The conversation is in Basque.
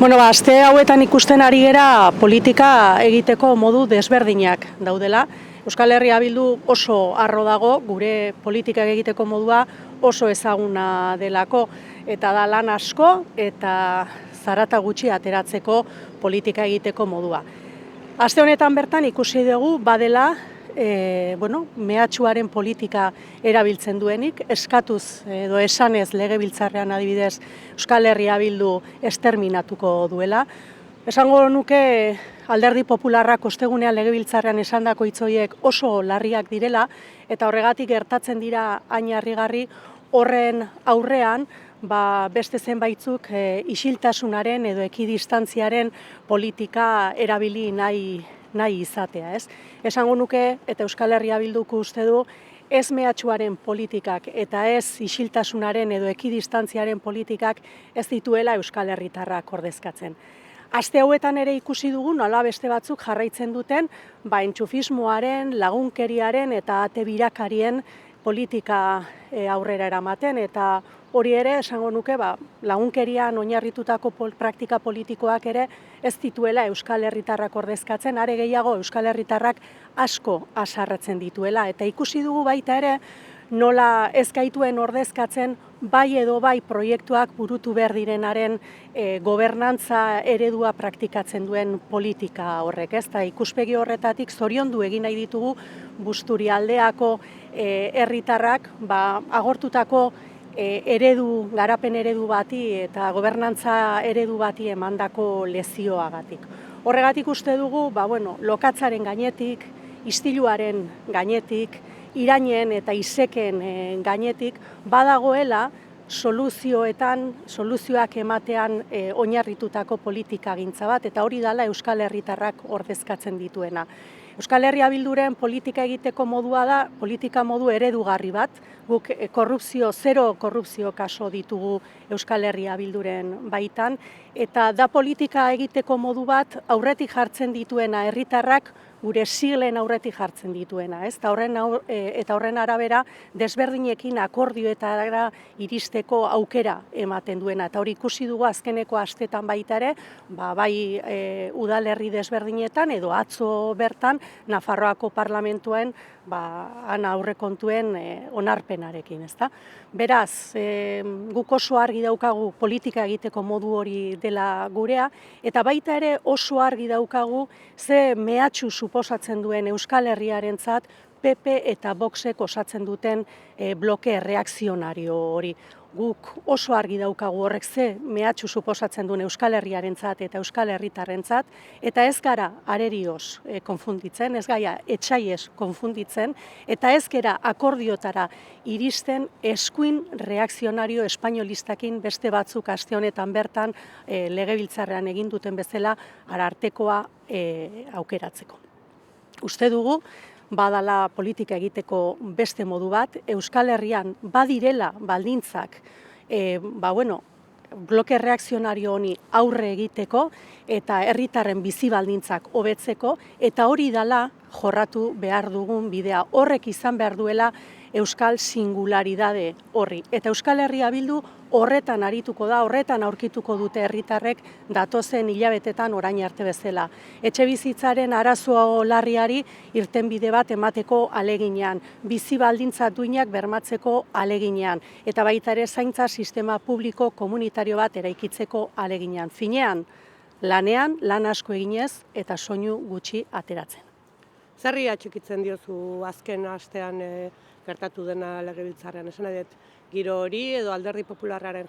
Aste hauetan ikusten ari gera politika egiteko modu desberdinak daudela. Euskal Herria Bildu oso harro dago, gure politika egiteko modua oso ezaguna delako, eta da lan asko eta zarata gutxi ateratzeko politika egiteko modua. Aste honetan bertan ikusi dugu badela mehatxuaren politika erabiltzen duenik, eskatuz edo esanez legebiltzarrean adibidez Euskal Herria Bildu esterminatuko duela. Esango nuke Alderdi Popularrak ostegunean legebiltzarrean esandako hitz horiek oso larriak direla, eta horregatik gertatzen dira hain harrigarri horren aurrean beste zenbaitzuk isiltasunaren edo ekidistantziaren politika erabili nahi izatea, ez? Esango nuke, eta Euskal Herria Bilduk uste du, ez mehatxuaren politikak eta ez isiltasunaren edo ekidistantziaren politikak ez dituela Euskal Herritarrak ordezkatzen. Aste hauetan ere ikusi dugu nola beste batzuk jarraitzen duten entxufismoaren, lagunkeriaren eta ate birakarien politika aurrera eramaten, eta hori ere esango nuke lagunkerian oinarritutako praktika politikoak ere ez dituela Euskal Herritarrak ordezkatzen, are gehiago Euskal Herritarrak asko haserretzen dituela, eta ikusi dugu baita ere nola ez gaituen ordezkatzen bai edo bai proiektuak burutu behar direnaren gobernantza eredua praktikatzen duen politika horrek, ez? Ikuspegi horretatik zoriondu egin nahi ditugu Busturialdeako herritarrak agortutako garapen eredu bati eta gobernantza eredu bati emandako lezioagatik. Horregatik uste dugu, lokatzaren gainetik, istiluaren gainetik, irainen eta iseken gainetik, badagoela soluzioak ematean oinarritutako politikagintza bat, eta hori dela Euskal Herritarrak ordezkatzen dituena. Euskal Herria Bilduren politika egiteko modua da politika modu eredugarri bat, guk zero korrupzio kaso ditugu Euskal Herria Bilduren baitan, eta da politika egiteko modu bat aurretik jartzen dituena herritarrak gure siglen aurretik jartzen dituena, ez? Eta horren arabera desberdinekin akordioetara iristeko aukera ematen duena, eta hori ikusi dugu azkeneko astetan baita ere, bai udalerri desberdinetan edo atzo bertan Nafarroako parlamentuen aurrekontuen onarpenarekin, ezta? Beraz, guk oso argi daukagu politika egiteko modu hori dela gurea, eta baita ere oso argi daukagu ze mehatxu suposatzen duen Euskal Herriarentzat PP eta Voxek osatzen duten bloke erreakzionario hori. Guk oso argi daukagu horrek ze mehatxu suposatzen duen Euskal Herriarentzat eta Euskal Herritarrentzat, eta ez gara arerioz konfunditzen, ez gaia etsaiez konfunditzen, eta ez gera akordiotara iristen eskuin reakzionario espainolistakin beste batzuk aste honetan bertan legebiltzarrean egin duten bezala Arartekoa aukeratzeko. Uste dugu, badala politika egiteko beste modu bat, Euskal Herrian badirela baldintzak bloke reakzionario honi aurre egiteko eta herritarren bizi baldintzak hobetzeko, eta hori dela jorratu behar dugun bidea. Horrek izan behar duela Euskal singularidade horri. Eta Euskal Herria Bildu horretan arituko da, horretan aurkituko dute herritarrek datozen hilabetetan orain arte bezala. Etxebizitzaren arazo larriari irtenbide bat emateko aleginean, bizi baldintza duinak bermatzeko aleginean, eta baita ere zaintza sistema publiko komunitario bat eraikitzeko aleginean. Finean, lanean, lan asko eginez eta soinu gutxi ateratzen. Zerri atxikitzen diozu azken astean gertatu dena legebiltzarrean? Esan nahi dut, giro hori edo Alderdi Popularraren